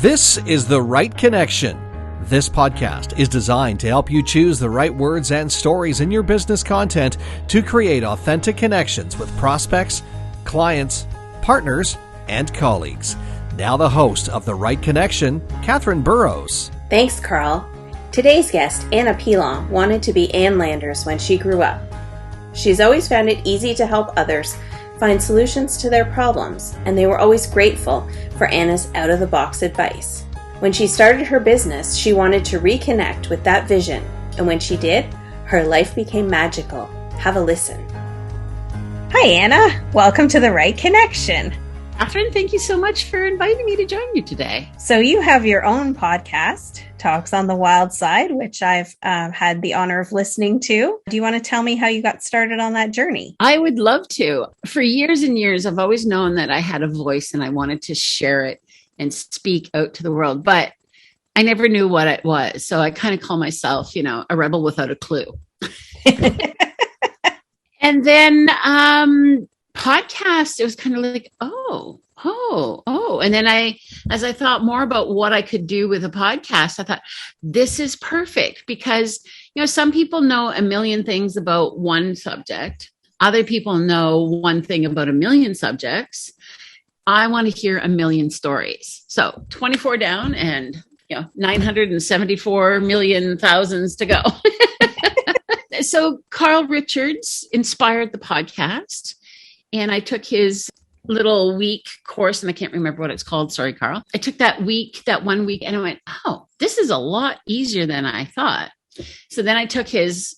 This is The Right Connection. This podcast is designed to help you choose the right words and stories in your business content to create authentic connections with prospects, clients, partners, and colleagues. Now the host of The Right Connection, Catherine Burrows. Thanks, Carl. Today's guest, Anna Pilon, wanted to be Ann Landers when she grew up. She's always found it easy to help others find solutions to their problems, and they were always grateful for Anna's out-of-the-box advice. When she started her business, she wanted to reconnect with that vision, and when she did, her life became magical. Have a listen. Hi, Anna. Welcome to The Right Connection. Catherine, thank you so much for inviting me to join you today. So you have your own podcast, Talks on the Wild Side, which I've had the honor of listening to. Do you want to tell me how you got started on that journey? I would love to. For years and years, I've always known that I had a voice and I wanted to share it and speak out to the world, but I never knew what it was. So I kind of call myself, a rebel without a clue. And then podcast, it was kind of like, oh. And then as I thought more about what I could do with a podcast, I thought, this is perfect because, some people know a million things about one subject. Other people know one thing about a million subjects. I want to hear a million stories. So 24 down and 974 million thousands to go. So Carl Richards inspired the podcast, and I took his little week course, and I can't remember what it's called. Sorry, Carl. I took that 1 week, and I went, oh, this is a lot easier than I thought. So then I took his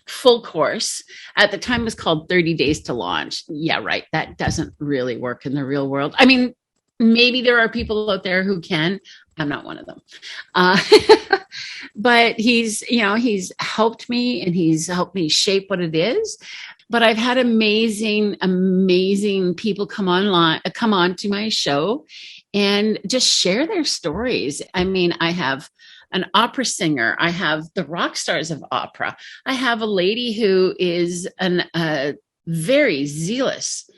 full course. At the time it was called 30 Days to Launch. Yeah, right. That doesn't really work in the real world. I mean, maybe there are people out there who can. I'm not one of them. But he's helped me, and he's helped me shape what it is. But I've had amazing people come on to my show and just share their stories. I mean, I have an opera singer. I have the rock stars of opera. I have a lady who is a very zealous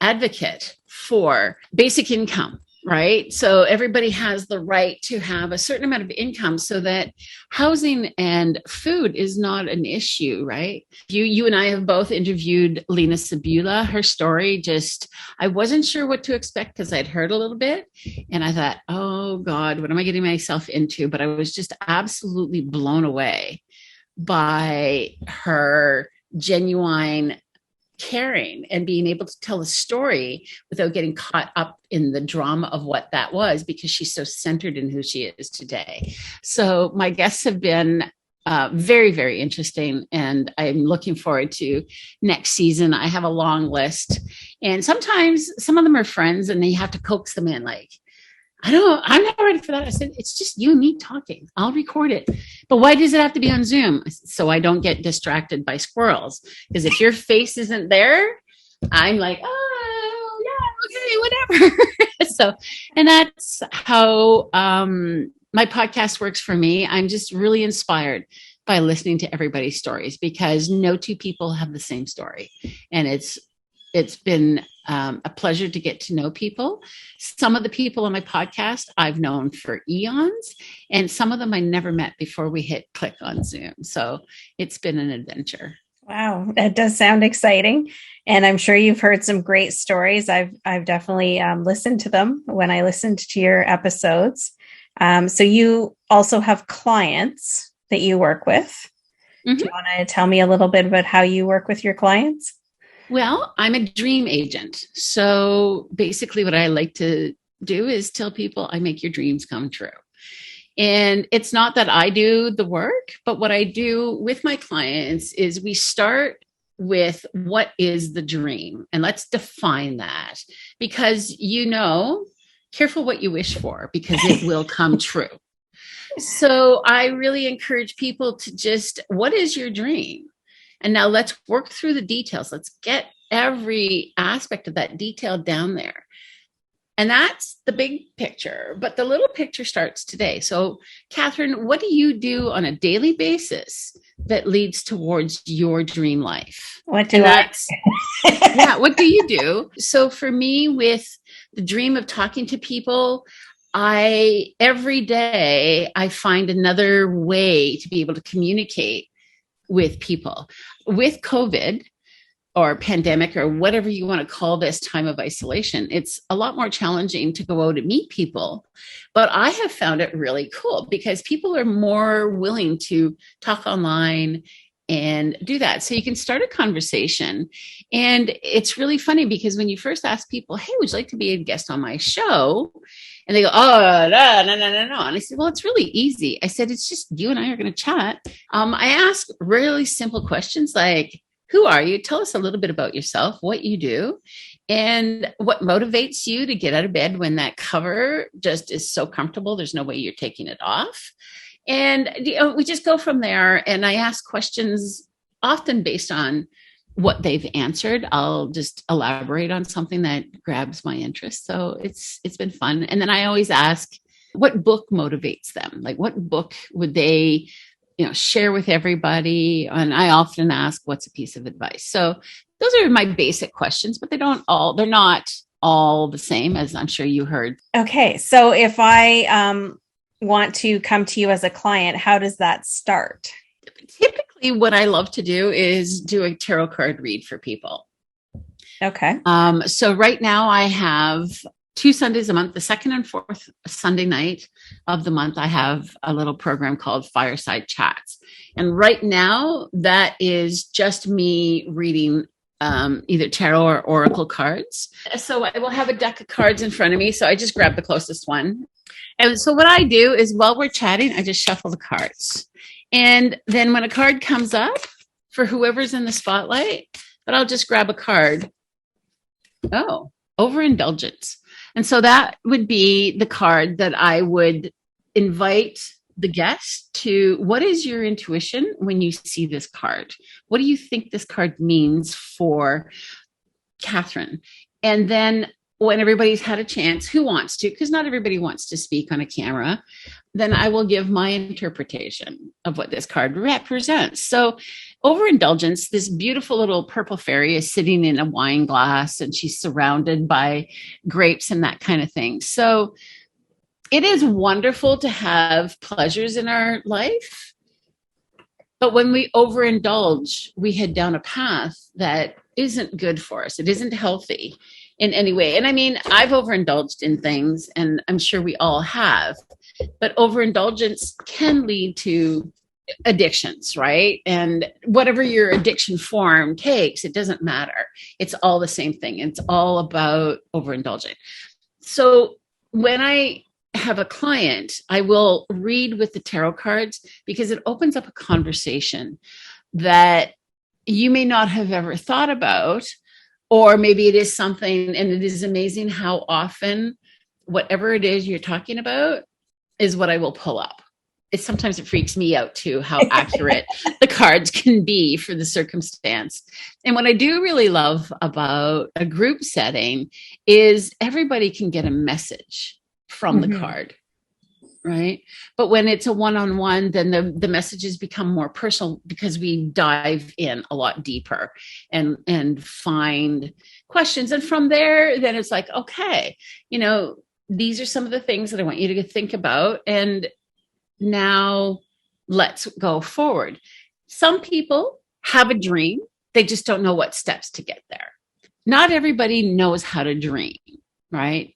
advocate for basic income, right? So everybody has the right to have a certain amount of income so that housing and food is not an issue, right? You and I have both interviewed Lena Sabula. Her story I wasn't sure what to expect because I'd heard a little bit, and I thought, oh God, what am I getting myself into? But I was just absolutely blown away by her genuine caring and being able to tell a story without getting caught up in the drama of what that was, because she's so centered in who she is today. So my guests have been very, very interesting, and I'm looking forward to next season. I have a long list, and sometimes some of them are friends and you have to coax them in, like, I'm not ready for that. I said, it's just you and me talking. I'll record it. But why does it have to be on Zoom? So I don't get distracted by squirrels. Because if your face isn't there, I'm like, oh, yeah, okay, whatever. And that's how my podcast works for me. I'm just really inspired by listening to everybody's stories, because no two people have the same story. And it's been a pleasure to get to know people. Some of the people on my podcast I've known for eons, and some of them I never met before we hit click on Zoom. So it's been an adventure. Wow, that does sound exciting. And I'm sure you've heard some great stories. I've definitely listened to them when I listened to your episodes. So you also have clients that you work with. Mm-hmm. Do you want to tell me a little bit about how you work with your clients? Well, I'm a dream agent. So basically what I like to do is tell people I make your dreams come true. And it's not that I do the work, but what I do with my clients is we start with what is the dream, and let's define that, because careful what you wish for, because it will come true. So I really encourage people to what is your dream? And now let's work through the details. Let's get every aspect of that detail down there. And that's the big picture, but the little picture starts today. So Catherine, what do you do on a daily basis that leads towards your dream life? What do I? Yeah, what do you do? So for me, with the dream of talking to people, every day I find another way to be able to communicate with people. With COVID or pandemic or whatever you want to call this time of isolation, it's a lot more challenging to go out and meet people. But I have found it really cool because people are more willing to talk online and do that. So you can start a conversation. And it's really funny because when you first ask people, hey, would you like to be a guest on my show? And they go, oh, no. And I said, well, it's really easy. I said, it's just you and I are going to chat. I ask really simple questions like, who are you? Tell us a little bit about yourself, what you do, and what motivates you to get out of bed when that cover just is so comfortable. There's no way you're taking it off. And we just go from there. And I ask questions often based on what they've answered. I'll just elaborate on something that grabs my interest. So it's been fun. And then I always ask what book motivates them. Like what book would they share with everybody? And I often ask, what's a piece of advice? So those are my basic questions, but they're not all the same, as I'm sure you heard. Okay. So if I want to come to you as a client, how does that start? Typically what I love to do is do a tarot card read for people. Okay. So right now I have 2 Sundays a month, the second and fourth Sunday night of the month, I have a little program called Fireside Chats. And right now that is just me reading either tarot or oracle cards. So I will have a deck of cards in front of me. So I just grab the closest one. And so what I do is while we're chatting, I just shuffle the cards. And then when a card comes up for whoever's in the spotlight, but I'll just grab a card. Oh, overindulgence. And so that would be the card that I would invite the guest to. What is your intuition when you see this card? What do you think this card means for Catherine? And then when everybody's had a chance, who wants to, because not everybody wants to speak on a camera, then I will give my interpretation of what this card represents. So overindulgence, this beautiful little purple fairy is sitting in a wine glass and she's surrounded by grapes and that kind of thing. So it is wonderful to have pleasures in our life. But when we overindulge, we head down a path that isn't good for us. It isn't healthy in any way. And I mean, I've overindulged in things, and I'm sure we all have, but overindulgence can lead to addictions, right? And whatever your addiction form takes, it doesn't matter. It's all the same thing. It's all about overindulging. So when I have a client, I will read with the tarot cards because it opens up a conversation that you may not have ever thought about, or maybe it is something, and it is amazing how often whatever it is you're talking about is what I will pull up. Sometimes it freaks me out too, how accurate the cards can be for the circumstance. And what I do really love about a group setting is everybody can get a message from the card, right? But when it's a one-on-one, then the messages become more personal because we dive in a lot deeper and find questions. And from there, then it's like, okay, these are some of the things that I want you to think about. And now let's go forward. Some people have a dream. They just don't know what steps to get there. Not everybody knows how to dream, right?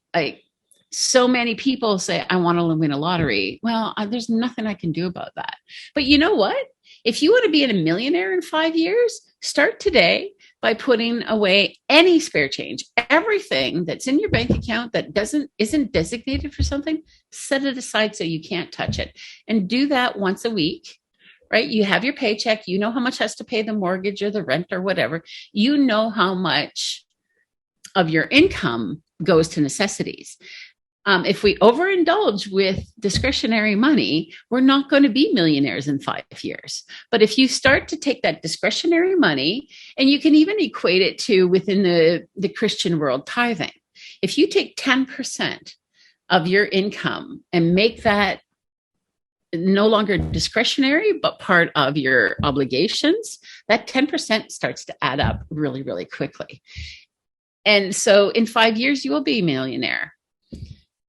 So many people say, I want to win a lottery. Well, there's nothing I can do about that. But you know what? If you want to be a millionaire in 5 years, start today by putting away any spare change. Everything that's in your bank account that isn't designated for something, set it aside so you can't touch it. And do that once a week, right? You have your paycheck. You know how much has to pay the mortgage or the rent or whatever. You know how much of your income goes to necessities. If we overindulge with discretionary money, we're not going to be millionaires in 5 years. But if you start to take that discretionary money, and you can even equate it to within the Christian world, tithing. If you take 10% of your income and make that no longer discretionary, but part of your obligations, that 10% starts to add up really, really quickly. And so in 5 years, you will be a millionaire.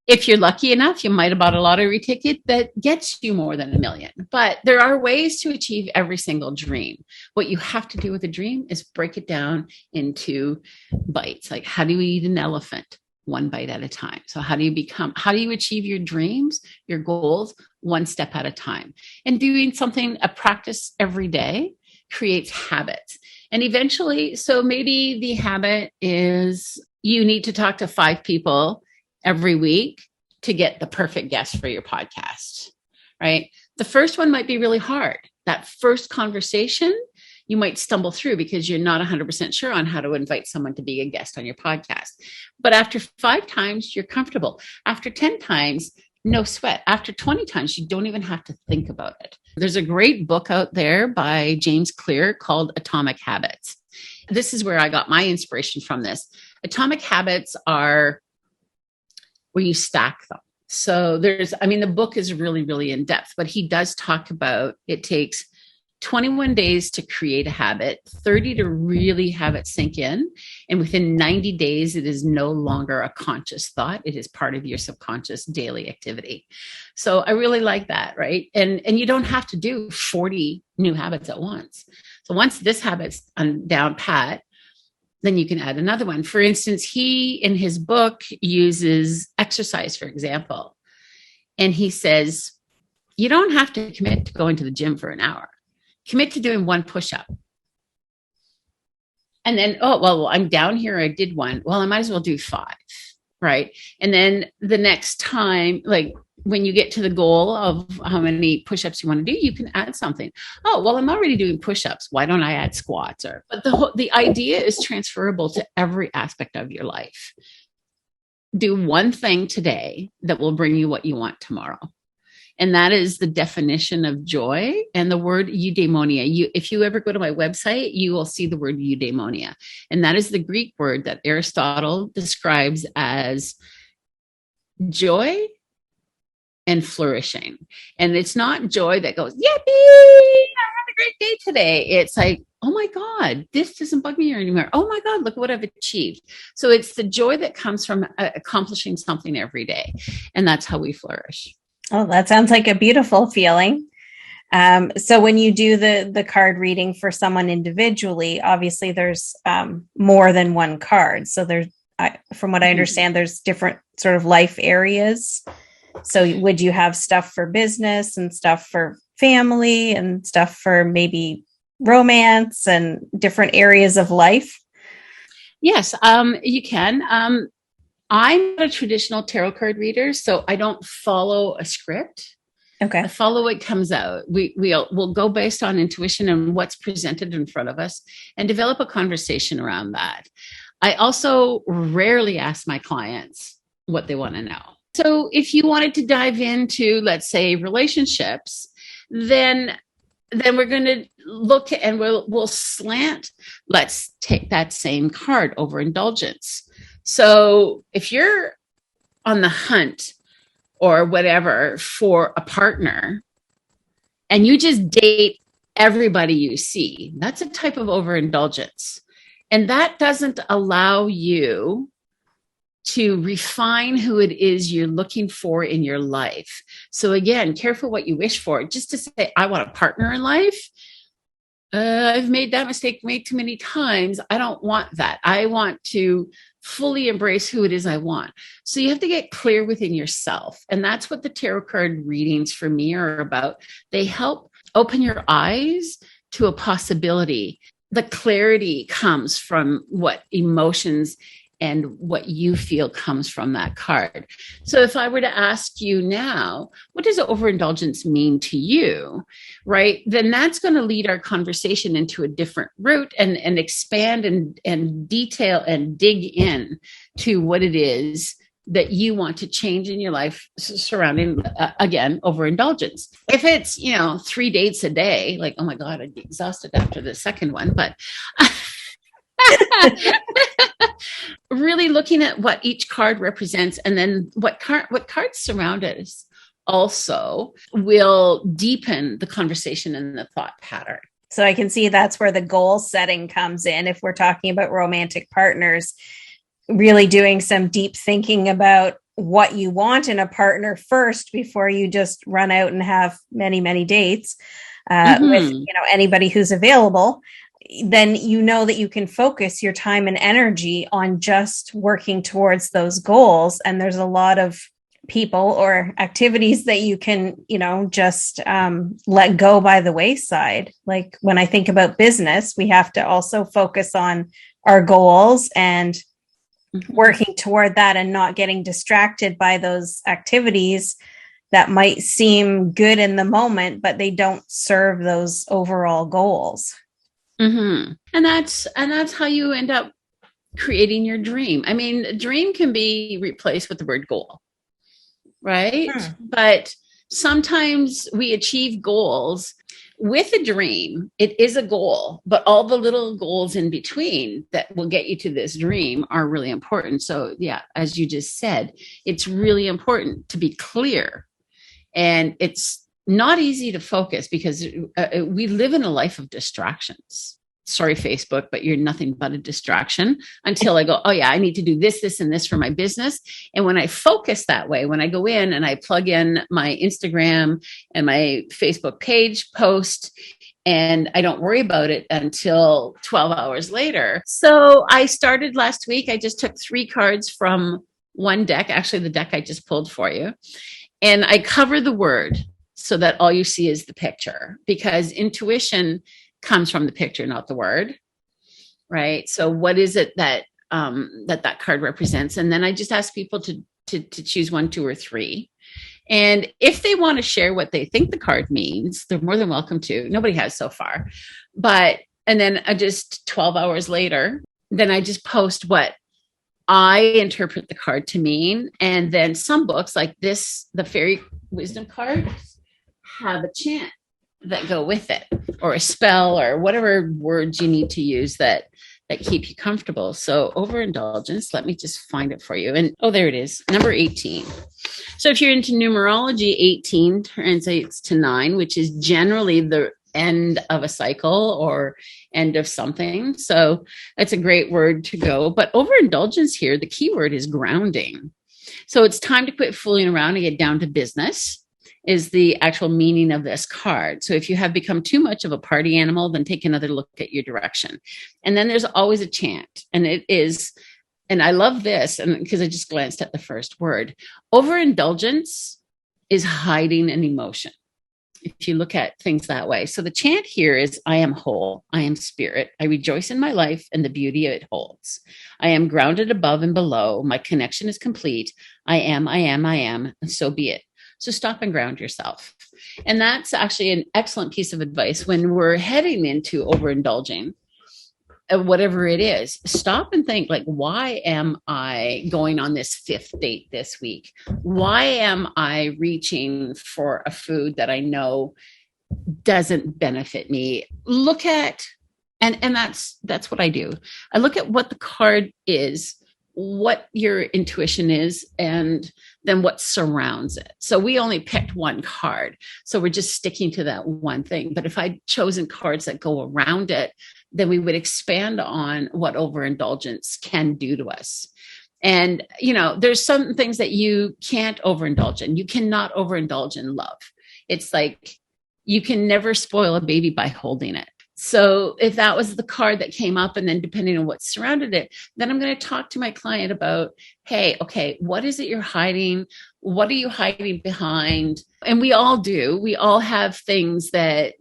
If you're lucky enough, you might have bought a lottery ticket that gets you more than $1 million. But there are ways to achieve every single dream. What you have to do with a dream is break it down into bites. Like, how do you eat an elephant? One bite at a time. So how do you achieve your dreams, your goals, one step at a time? And doing a practice every day creates habits. And eventually, so maybe the habit is you need to talk to 5 people every week to get the perfect guest for your podcast, right? The first one might be really hard. That first conversation, you might stumble through because you're not 100% sure on how to invite someone to be a guest on your podcast. But after 5 times, you're comfortable. After 10 times, no sweat. After 20 times, you don't even have to think about it. There's a great book out there by James Clear called Atomic Habits. This is where I got my inspiration from this. Atomic habits are where you stack them. So the book is really, really in depth, but he does talk about it takes 21 days to create a habit, 30 to really have it sink in. And within 90 days, it is no longer a conscious thought. It is part of your subconscious daily activity. So I really like that, right? And you don't have to do 40 new habits at once. So once this habit's down pat, then you can add another one. For instance, he, in his book, uses exercise, for example. And he says, you don't have to commit to going to the gym for an hour. Commit to doing 1 push-up. And then, I'm down here. I did 1. Well, I might as well do 5, right? And then the next time, like when you get to the goal of how many push-ups you want to do, you can add something. Oh, well, I'm already doing push-ups. Why don't I add squats? But the idea is transferable to every aspect of your life. Do one thing today that will bring you what you want tomorrow. And that is the definition of joy and the word eudaimonia. If you ever go to my website, you will see the word eudaimonia. And that is the Greek word that Aristotle describes as joy and flourishing. And it's not joy that goes, yippee, I had a great day today. It's like, oh my God, this doesn't bug me anymore. Oh my God, look what I've achieved. So it's the joy that comes from accomplishing something every day. And that's how we flourish. Oh, that sounds like a beautiful feeling. So when you do the card reading for someone individually, obviously there's more than one card. So from what I understand, there's different sort of life areas. So would you have stuff for business and stuff for family and stuff for maybe romance and different areas of life? Yes, you can. I'm not a traditional tarot card reader, so I don't follow a script. Okay. I follow what comes out. We'll go based on intuition and what's presented in front of us and develop a conversation around that. I also rarely ask my clients what they want to know. So if you wanted to dive into, let's say, relationships, then we're going to look and we'll slant. Let's take that same card, overindulgence. So if you're on the hunt or whatever for a partner and you just date everybody you see, that's a type of overindulgence. And that doesn't allow you to refine who it is you're looking for in your life. So again, careful what you wish for. Just to say, I want a partner in life. I've made that mistake way too many times. I don't want that. I want to fully embrace who it is I want. So you have to get clear within yourself. And that's what the tarot card readings for me are about. They help open your eyes to a possibility. The clarity comes from what emotions and what you feel comes from that card. So if I were to ask you now, what does overindulgence mean to you, right? Then that's going to lead our conversation into a different route and expand and detail and dig in to what it is that you want to change in your life surrounding, again, overindulgence. If it's, 3 dates a day, like, oh my God, I'd be exhausted after the second one, but really looking at what each card represents and then what cards surround us also will deepen the conversation and the thought pattern. So I can see that's where the goal setting comes in. If we're talking about romantic partners, really doing some deep thinking about what you want in a partner first before you just run out and have many, many dates with, anybody who's available, then you know that you can focus your time and energy on just working towards those goals. And there's a lot of people or activities that you can, just let go by the wayside. Like when I think about business, we have to also focus on our goals and working toward that and not getting distracted by those activities that might seem good in the moment, but they don't serve those overall goals. And that's how you end up creating your dream. I mean, a dream can be replaced with the word goal, right? But sometimes we achieve goals with a dream. It is a goal, but all the little goals in between that will get you to this dream are really important. So yeah, as you just said, it's really important to be clear. And it's not easy to focus because we live in a life of distractions. Sorry, Facebook, but you're nothing but a distraction until I go, oh yeah, I need to do this, this, and this for my business. And when I focus that way, when I go in and I plug in my Instagram and my Facebook page post, and I don't worry about it until 12 hours later. So I started last week. I just took 3 cards from one deck, actually the deck I just pulled for you. And I cover the word so that all you see is the picture, because intuition comes from the picture, not the word, right? So what is it that that card represents? And then I just ask people to choose 1, 2, or 3. And if they want to share what they think the card means, they're more than welcome to. Nobody has so far. And then I just 12 hours later, then I just post what I interpret the card to mean. And then some books like this, the Fairy Wisdom card, have a chant that go with it, or a spell, or whatever words you need to use that keep you comfortable. So overindulgence, let me just find it for you. And there it is, number 18. So if you're into numerology, 18 translates to 9, which is generally the end of a cycle or end of something. So that's a great word to go. But overindulgence here, the key word is grounding. So it's time to quit fooling around and get down to business, is the actual meaning of this card. So if you have become too much of a party animal, then take another look at your direction. And then there's always a chant. And it is, and I love this, and because I just glanced at the first word, overindulgence is hiding an emotion, if you look at things that way. So the chant here is, I am whole, I am spirit, I rejoice in my life and the beauty it holds. I am grounded above and below, my connection is complete. I am, and so be it. So stop and ground yourself. And that's actually an excellent piece of advice when we're heading into overindulging, whatever it is. Stop and think, like, why am I going on this 5th date this week? Why am I reaching for a food that I know doesn't benefit me? Look at, and that's what I do. I look at what the card is, what your intuition is, and then what surrounds it. So we only picked one card. So we're just sticking to that one thing. But if I'd chosen cards that go around it, then we would expand on what overindulgence can do to us. And, there's some things that you can't overindulge in. You cannot overindulge in love. It's like you can never spoil a baby by holding it. So if that was the card that came up, and then depending on what surrounded it, then I'm going to talk to my client about, hey, okay, what is it you're hiding? What are you hiding behind? And we all do. We all have things that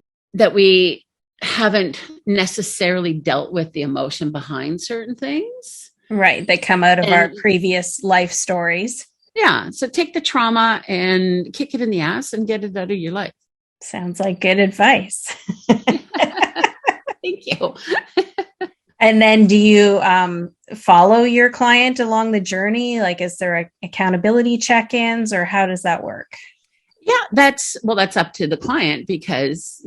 we haven't necessarily dealt with the emotion behind certain things. Right. They come out of our previous life stories. Yeah. So take the trauma and kick it in the ass and get it out of your life. Sounds like good advice. Thank you. And then do you follow your client along the journey? Like, is there accountability check-ins, or how does that work? Yeah, that's up to the client, because,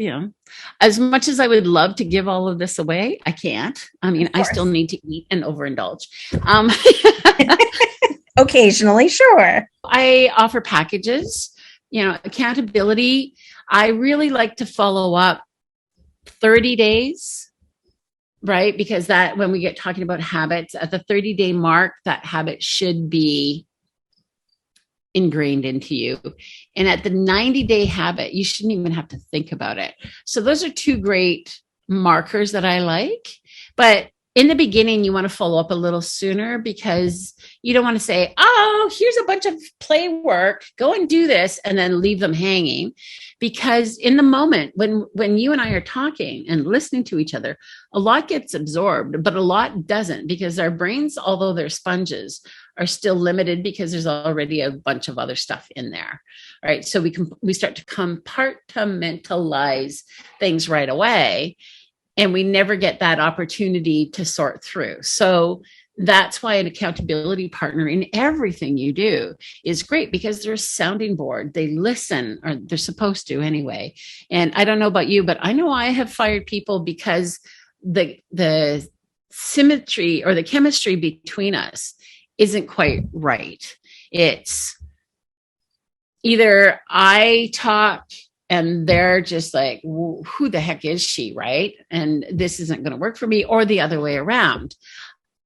as much as I would love to give all of this away, I can't. I mean, I still need to eat and overindulge. Occasionally, sure. I offer packages, accountability. I really like to follow up 30 days, right? Because that, when we get talking about habits, at the 30-day mark, that habit should be ingrained into you. And at the 90-day habit, you shouldn't even have to think about it. So those are two great markers that I like. But in the beginning, you want to follow up a little sooner because you don't want to say, oh, here's a bunch of play work, go and do this, and then leave them hanging. Because in the moment, when you and I are talking and listening to each other, a lot gets absorbed, but a lot doesn't, because our brains, although they're sponges, are still limited because there's already a bunch of other stuff in there, right? So we start to compartmentalize things right away, and we never get that opportunity to sort through. So that's why an accountability partner in everything you do is great, because they're a sounding board. They listen, or they're supposed to anyway. And I don't know about you, but I know I have fired people because the symmetry or the chemistry between us isn't quite right. It's either I talk and they're just like, who the heck is she, right? And this isn't going to work for me, or the other way around.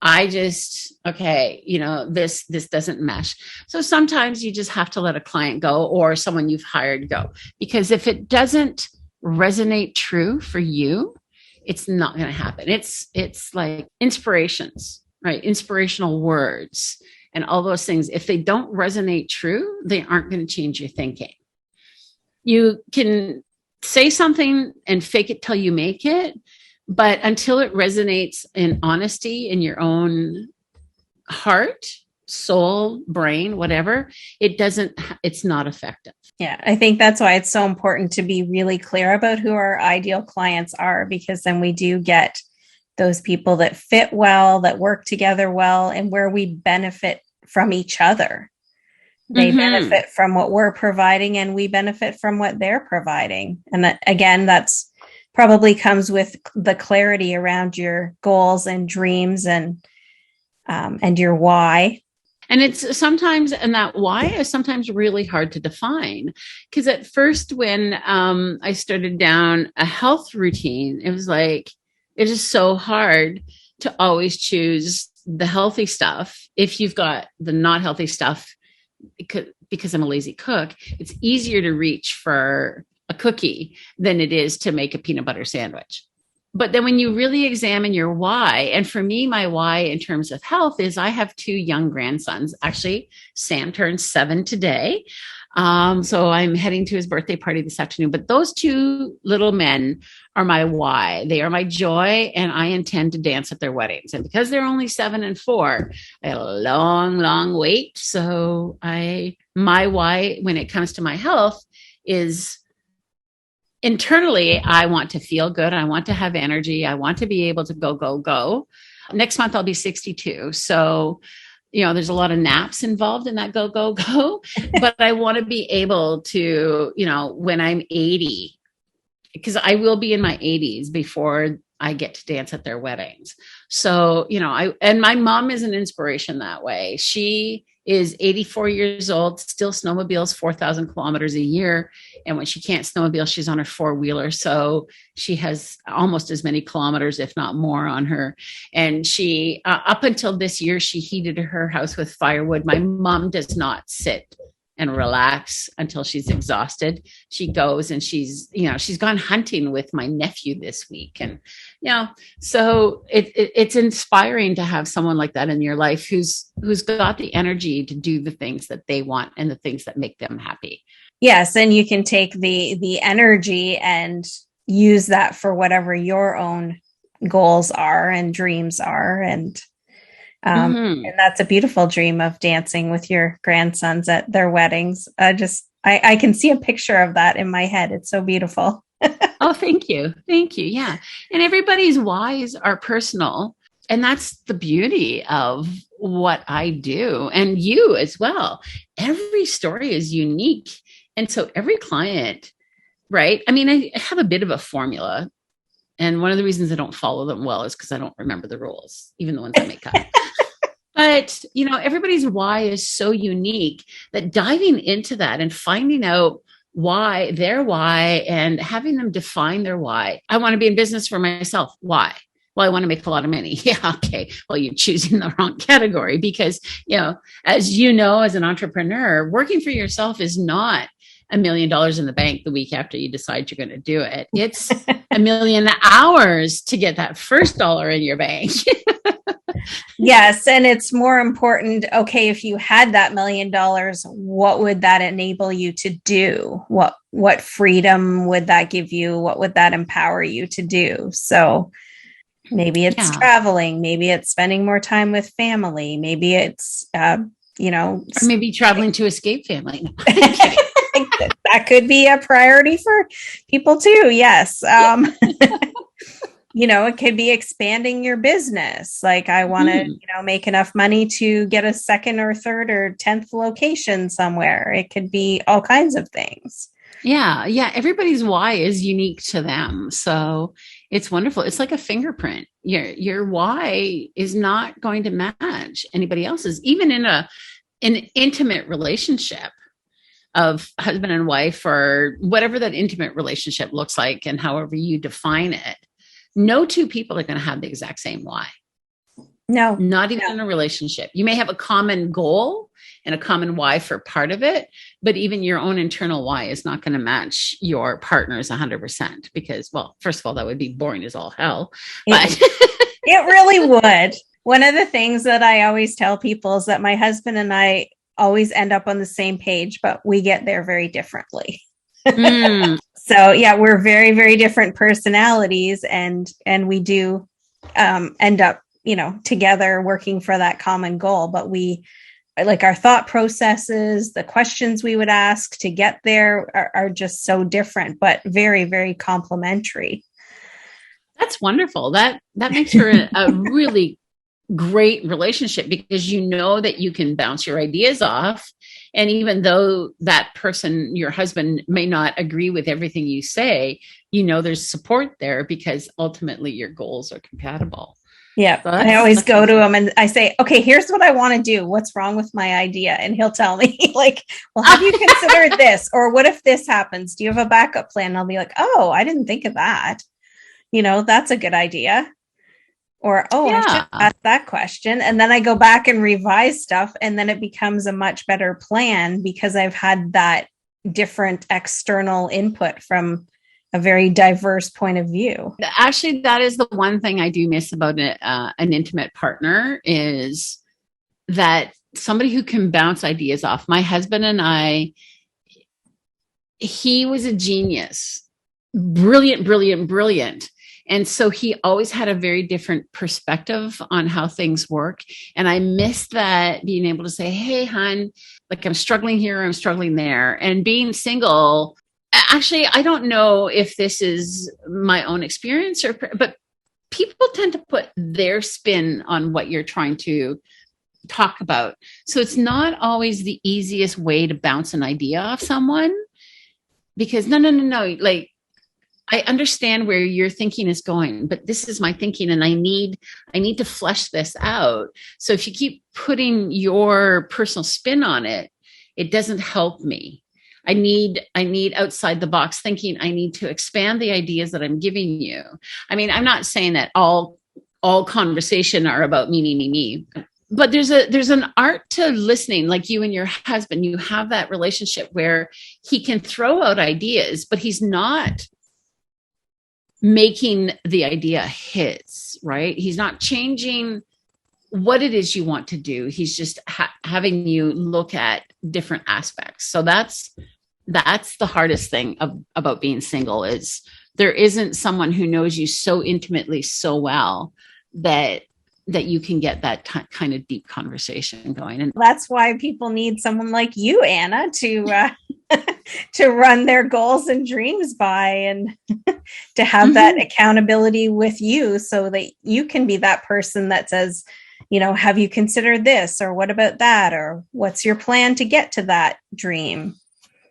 I just, okay, this doesn't mesh. So sometimes you just have to let a client go, or someone you've hired go, because if it doesn't resonate true for you, it's not going to happen. It's like inspirations, right? Inspirational words and all those things. If they don't resonate true, they aren't going to change your thinking. You can say something and fake it till you make it, but until it resonates in honesty in your own heart, soul, brain, whatever, it's not effective. Yeah, I think that's why it's so important to be really clear about who our ideal clients are, because then we do get those people that fit well, that work together well, and where we benefit from each other. They benefit from what we're providing, and we benefit from what they're providing. And that, again, that's probably comes with the clarity around your goals and dreams and your why. And it's sometimes, and that why is sometimes really hard to define, because at first when I started down a health routine, it was like, it is so hard to always choose the healthy stuff. If you've got the not healthy stuff, because I'm a lazy cook, it's easier to reach for a cookie than it is to make a peanut butter sandwich. But then when you really examine your why, and for me, my why in terms of health is I have 2 young grandsons. Actually, Sam turned 7 today. So I'm heading to his birthday party this afternoon. But those 2 little men are my why. They are my joy, and I intend to dance at their weddings. And because they're only 7 and 4, I had a long, long wait. So my why when it comes to my health is internally, I want to feel good. I want to have energy. I want to be able to go. Next month, I'll be 62. So, there's a lot of naps involved in that go. But I want to be able to, when I'm 80, because I will be in my 80s before I get to dance at their weddings. So, and my mom is an inspiration that way. She is 84 years old, still snowmobiles 4,000 kilometers a year. And when she can't snowmobile, she's on her 4-wheeler. So she has almost as many kilometers, if not more, on her. And she, up until this year, she heated her house with firewood. My mom does not sit and relax until she's exhausted. She goes and she's gone hunting with my nephew this week. And, so it's inspiring to have someone like that in your life who's got the energy to do the things that they want and the things that make them happy. Yes. And you can take the energy and use that for whatever your own goals are and dreams are. And that's a beautiful dream of dancing with your grandsons at their weddings. I can see a picture of that in my head. It's so beautiful. Oh, thank you. Thank you. Yeah. And everybody's whys are personal. And that's the beauty of what I do, and you as well. Every story is unique. And so every client, right? I mean, I have a bit of a formula. And one of the reasons I don't follow them well is because I don't remember the rules, even the ones I make up. But, everybody's why is so unique that diving into that and finding out their why, and having them define their why. I want to be in business for myself. Why? Well, I want to make a lot of money. Yeah. Okay. Well, you're choosing the wrong category because, as you know, as an entrepreneur, working for yourself is not $1 million in the bank the week after you decide you're going to do it. It's 1 million hours to get that first dollar in your bank. Yes. And it's more important. Okay. If you had that $1 million, what would that enable you to do? What freedom would that give you? What would that empower you to do? So maybe it's traveling, maybe it's spending more time with family. Maybe it's, or maybe traveling to escape family. That could be a priority for people too. Yes. It could be expanding your business. Like I want to, make enough money to get a second or third or 10th location somewhere. It could be all kinds of things. Yeah. Yeah. Everybody's why is unique to them. So it's wonderful. It's like a fingerprint. Your why is not going to match anybody else's, even in an intimate relationship of husband and wife or whatever that intimate relationship looks like and however you define it. No two people are going to have the exact same why. No, not even in a relationship. You may have a common goal and a common why for part of it, but even your own internal why is not going to match your partner's 100% because, well, first of all, that would be boring as all hell. But it really would. One of the things that I always tell people is that my husband and I always end up on the same page, but we get there very differently. So yeah, we're very, very different personalities and we do end up, together working for that common goal. But we like our thought processes, the questions we would ask to get there are just so different, but very, very complementary. That's wonderful. That makes for a really great relationship because you know that you can bounce your ideas off. And even though that person, your husband, may not agree with everything you say, there's support there because ultimately your goals are compatible. Yeah. So I always go to him and I say, okay, here's what I want to do. What's wrong with my idea? And he'll tell me like, well, have you considered this? Or what if this happens? Do you have a backup plan? And I'll be like, oh, I didn't think of that. That's a good idea. Or, I should ask that question. And then I go back and revise stuff. And then it becomes a much better plan because I've had that different external input from a very diverse point of view. Actually, that is the one thing I do miss about an intimate partner is that somebody who can bounce ideas off. My husband and I, he was a genius, brilliant. And so he always had a very different perspective on how things work. And I miss that being able to say, hey, hon, like I'm struggling here, I'm struggling there. And being single, actually, I don't know if this is my own experience but people tend to put their spin on what you're trying to talk about. So it's not always the easiest way to bounce an idea off someone because no. Like, I understand where your thinking is going, but this is my thinking and I need to flesh this out. So if you keep putting your personal spin on it, it doesn't help me. I need outside the box thinking. I need to expand the ideas that I'm giving you. I mean, I'm not saying that all conversation are about me. But there's an art to listening, like you and your husband, you have that relationship where he can throw out ideas, but he's not making the idea his, right? He's not changing what it is you want to do. He's just having you look at different aspects. So that's the hardest thing about being single is there isn't someone who knows you so intimately, so well that you can get that kind of deep conversation going. And that's why people need someone like you, Anna, to to run their goals and dreams by and to have that accountability with you so that you can be that person that says, have you considered this or what about that? Or what's your plan to get to that dream?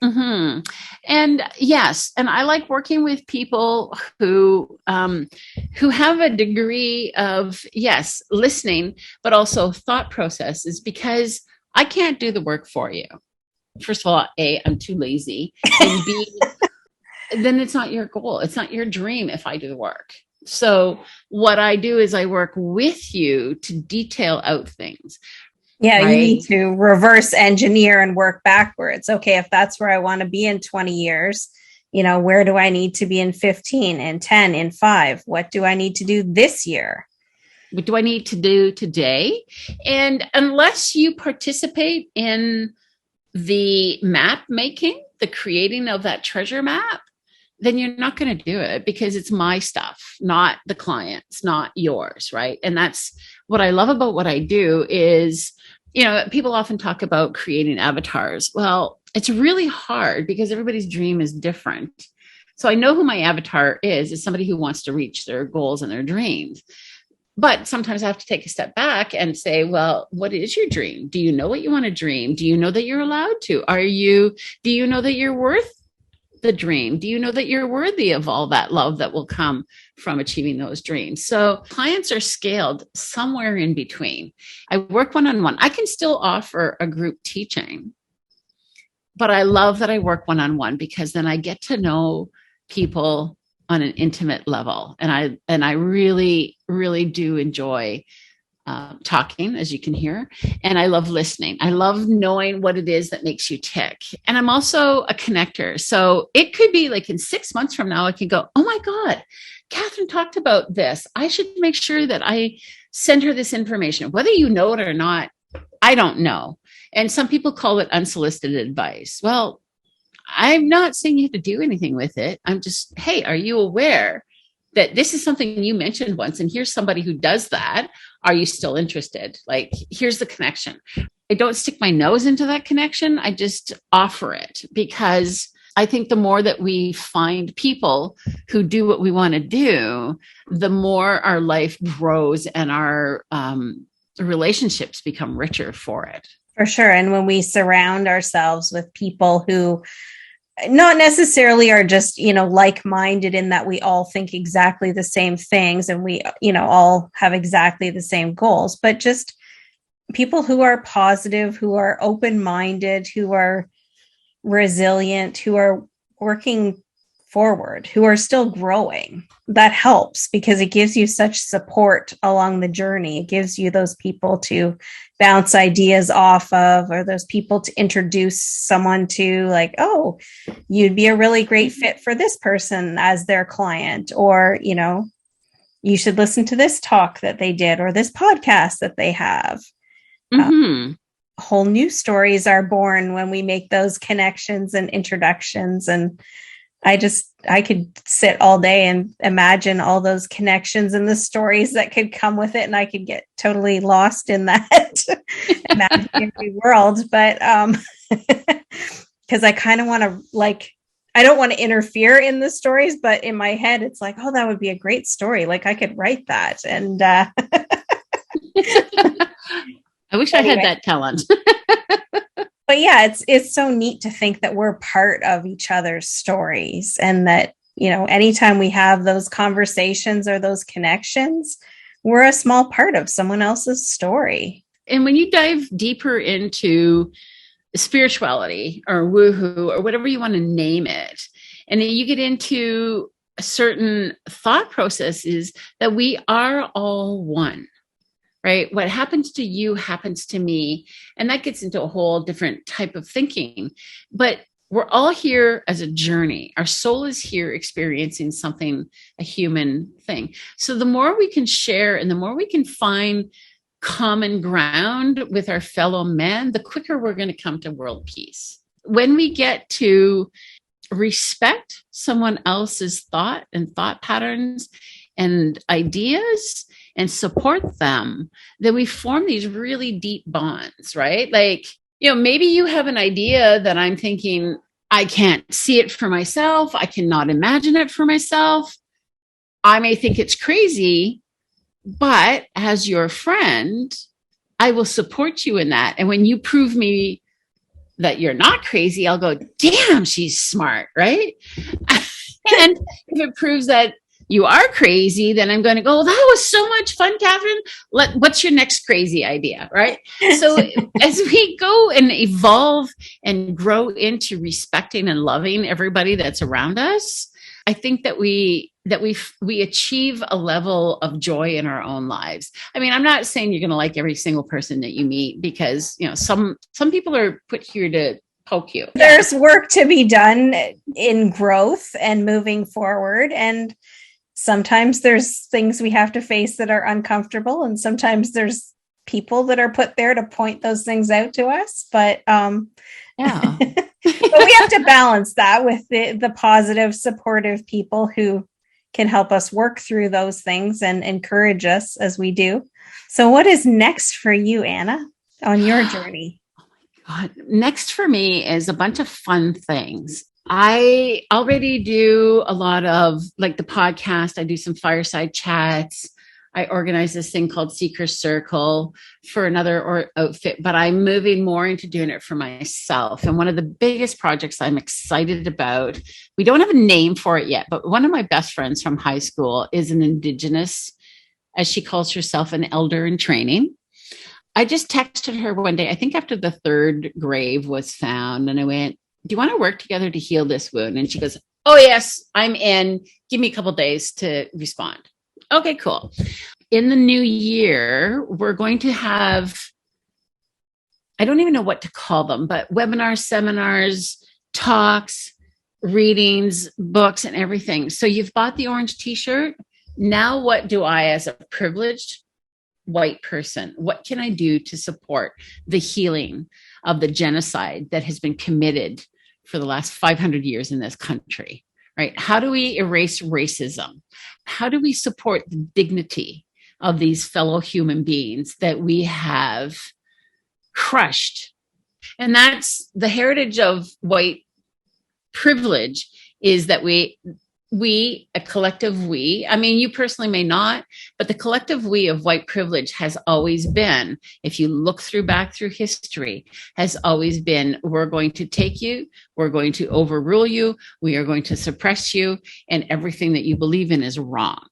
Mm-hmm. And yes, and I like working with people who have a degree of, yes, listening, but also thought processes because I can't do the work for you. First of all, A, I'm too lazy. And B, then it's not your goal. It's not your dream if I do the work. So what I do is I work with you to detail out things. Yeah, right? You need to reverse engineer and work backwards. Okay, if that's where I want to be in 20 years, where do I need to be in 15, in 10, in 5? What do I need to do this year? What do I need to do today? And unless you participate in the map making, the creating of that treasure map, then you're not going to do it, because it's my stuff, not the client's, not yours, right? And that's what I love about what I do is, people often talk about creating avatars. Well, it's really hard because everybody's dream is different. So I know who my avatar is somebody who wants to reach their goals and their dreams. But sometimes I have to take a step back and say, well, what is your dream? Do you know what you want to dream? Do you know that you're allowed to? Do you know that you're worth the dream? Do you know that you're worthy of all that love that will come from achieving those dreams? So clients are scaled somewhere in between. I work one-on-one. I can still offer a group teaching, but I love that I work one-on-one, because then I get to know people on an intimate level. And I really, really do enjoy talking, as you can hear. And I love listening. I love knowing what it is that makes you tick. And I'm also a connector. So it could be like in 6 months from now, I can go, oh my God, Catherine talked about this. I should make sure that I send her this information. Whether you know it or not, I don't know. And some people call it unsolicited advice. Well, I'm not saying you have to do anything with it. I'm just, hey, are you aware that this is something you mentioned once, and here's somebody who does that? Are you still interested? Like, here's the connection. I don't stick my nose into that connection. I just offer it, because I think the more that we find people who do what we want to do, the more our life grows and our relationships become richer for it. For sure. And when we surround ourselves with people who not necessarily are just, like-minded in that we all think exactly the same things and we, all have exactly the same goals, but just people who are positive, who are open-minded, who are resilient, who are working forward, who are still growing. That helps, because it gives you such support along the journey. It gives you those people to bounce ideas off of, or those people to introduce someone to, like, oh, you'd be a really great fit for this person as their client, or, you should listen to this talk that they did, or this podcast that they have. Whole new stories are born when we make those connections and introductions. And I could sit all day and imagine all those connections and the stories that could come with it. And I could get totally lost in that imaginary world. But because I kind of want to, I don't want to interfere in the stories, but in my head, it's like, oh, that would be a great story. Like, I could write that. And I wish anyway. I had that talent. But yeah, it's so neat to think that we're part of each other's stories, and that, anytime we have those conversations or those connections, we're a small part of someone else's story. And when you dive deeper into spirituality or woohoo or whatever you want to name it, and then you get into certain thought processes that we are all one. Right? What happens to you happens to me. And that gets into a whole different type of thinking. But we're all here as a journey. Our soul is here experiencing something, a human thing. So the more we can share and the more we can find common ground with our fellow men, the quicker we're going to come to world peace. When we get to respect someone else's thought and thought patterns and ideas, and support them, then we form these really deep bonds, right? Like, maybe you have an idea that I'm thinking, I can't see it for myself. I cannot imagine it for myself. I may think it's crazy, but as your friend, I will support you in that. And when you prove me that you're not crazy, I'll go, damn, she's smart, right? And if it proves that you are crazy, then I'm going to go, that was so much fun, Catherine. What's your next crazy idea, right? So as we go and evolve and grow into respecting and loving everybody that's around us, I think that we that we achieve a level of joy in our own lives. I mean, I'm not saying you're going to like every single person that you meet, because, you know, some people are put here to poke you. There's work to be done in growth and moving forward. And sometimes there's things we have to face that are uncomfortable. And sometimes there's people that are put there to point those things out to us. But yeah. But we have to balance that with the positive, supportive people who can help us work through those things and encourage us as we do. So what is next for you, Anna, on your journey? God. Next for me is a bunch of fun things. I already do a lot of like the podcast. I do some fireside chats. I organize this thing called Seeker Circle for another outfit, but I'm moving more into doing it for myself. And one of the biggest projects I'm excited about, we don't have a name for it yet, but one of my best friends from high school is an Indigenous, as she calls herself, an elder in training. I just texted her one day, I think after the third grave was found, and I went, do you want to work together to heal this wound? And she goes, oh yes, I'm in. Give me a couple of days to respond. Okay, cool. In the new year, we're going to have, I don't even know what to call them, but webinars, seminars, talks, readings, books, and everything. So you've bought the orange t-shirt. Now what do I, as a privileged white person, what can I do to support the healing of the genocide that has been committed for the last 500 years in this country, right? How do we erase racism? How do we support the dignity of these fellow human beings that we have crushed? And that's the heritage of white privilege, is that we, a collective we, I mean, you personally may not, but the collective we of white privilege has always been, if you look back through history, has always been, we're going to take you, we're going to overrule you, we are going to suppress you, and everything that you believe in is wrong.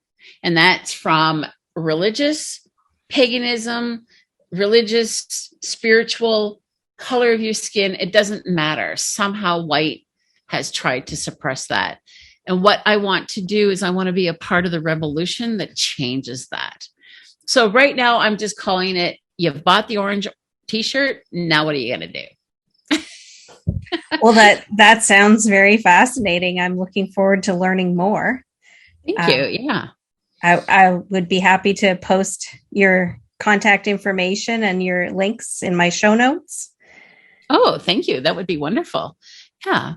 And that's from religious, paganism, religious, spiritual, color of your skin, it doesn't matter. Somehow white has tried to suppress that. And what I want to do is I want to be a part of the revolution that changes that. So right now I'm just calling it, you've bought the orange t-shirt. Now what are you going to do? Well, that sounds very fascinating. I'm looking forward to learning more. Thank you. Yeah. I would be happy to post your contact information and your links in my show notes. Oh, thank you. That would be wonderful. Yeah.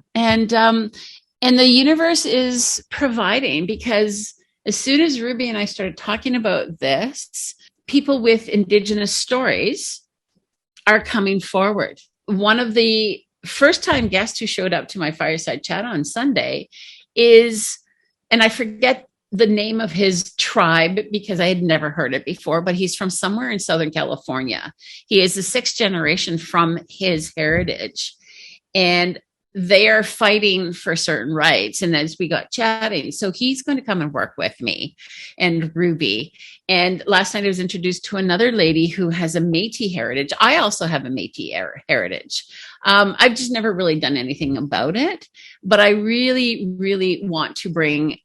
And the universe is providing, because as soon as Ruby and I started talking about this, people with Indigenous stories are coming forward. One of the first time guests who showed up to my fireside chat on Sunday is, and I forget the name of his tribe because I had never heard it before, but he's from somewhere in Southern California. He is the 6th generation from his heritage, and they are fighting for certain rights. And as we got chatting, so he's going to come and work with me and Ruby. And last night I was introduced to another lady who has a Métis heritage. I also have a Métis heritage. I've just never really done anything about it, but I really, really want to bring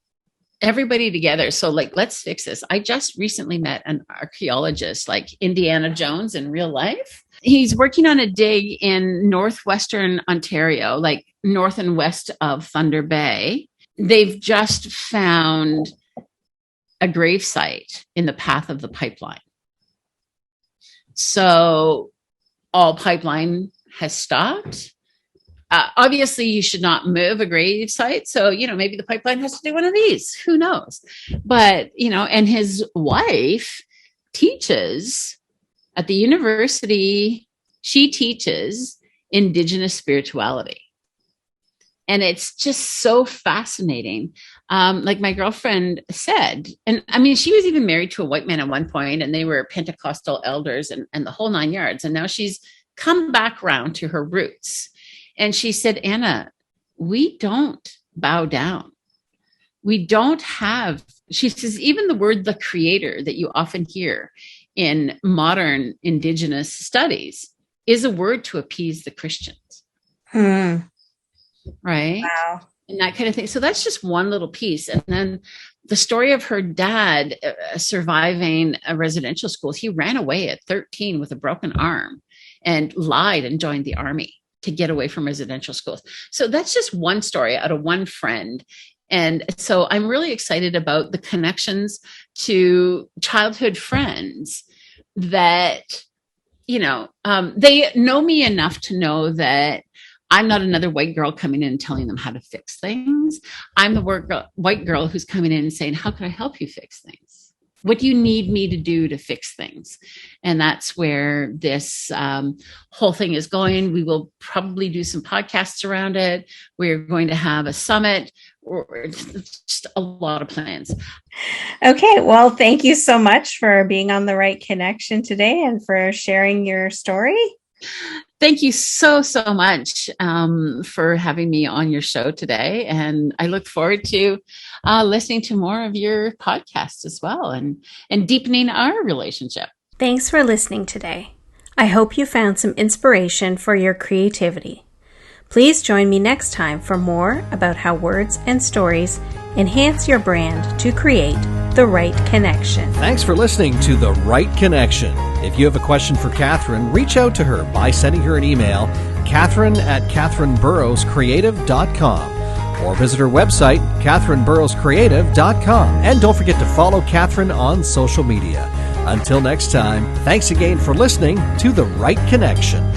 everybody together. So like, let's fix this. I just recently met an archaeologist, like Indiana Jones in real life. He's working on a dig in northwestern Ontario, like north and west of Thunder Bay. They've just found a grave site in the path of the pipeline. So all pipeline has stopped. Obviously, you should not move a grave site. So, maybe the pipeline has to do one of these. Who knows? But, and his wife teaches at the university. She teaches Indigenous spirituality. And it's just so fascinating. Like my girlfriend said, and I mean, she was even married to a white man at one point, and they were Pentecostal elders and the whole 9 yards. And now she's come back around to her roots. And she said, Anna, we don't bow down. We don't have, she says, even the word the creator that you often hear in modern Indigenous studies is a word to appease the Christians. Right? Wow. And that kind of thing. So that's just one little piece. And then the story of her dad surviving a residential school. He ran away at 13 with a broken arm and lied and joined the army to get away from residential schools. So that's just one story out of one friend. And so I'm really excited about the connections to childhood friends that, they know me enough to know that I'm not another white girl coming in and telling them how to fix things. I'm the white girl who's coming in and saying, how can I help you fix things? What do you need me to do to fix things? And that's where this whole thing is going. We will probably do some podcasts around it. We're going to have a summit, or just a lot of plans. Okay. Well, thank you so much for being on The Right Connection today and for sharing your story. Thank you so much for having me on your show today. And I look forward to listening to more of your podcasts as well and deepening our relationship. Thanks for listening today. I hope you found some inspiration for your creativity. Please join me next time for more about how words and stories enhance your brand to create the right connection. Thanks for listening to The Right Connection. If you have a question for Catherine, reach out to her by sending her an email, catherine@catherineburrowscreative.com, or visit her website, catherineburrowscreative.com. And don't forget to follow Catherine on social media. Until next time, thanks again for listening to The Right Connection.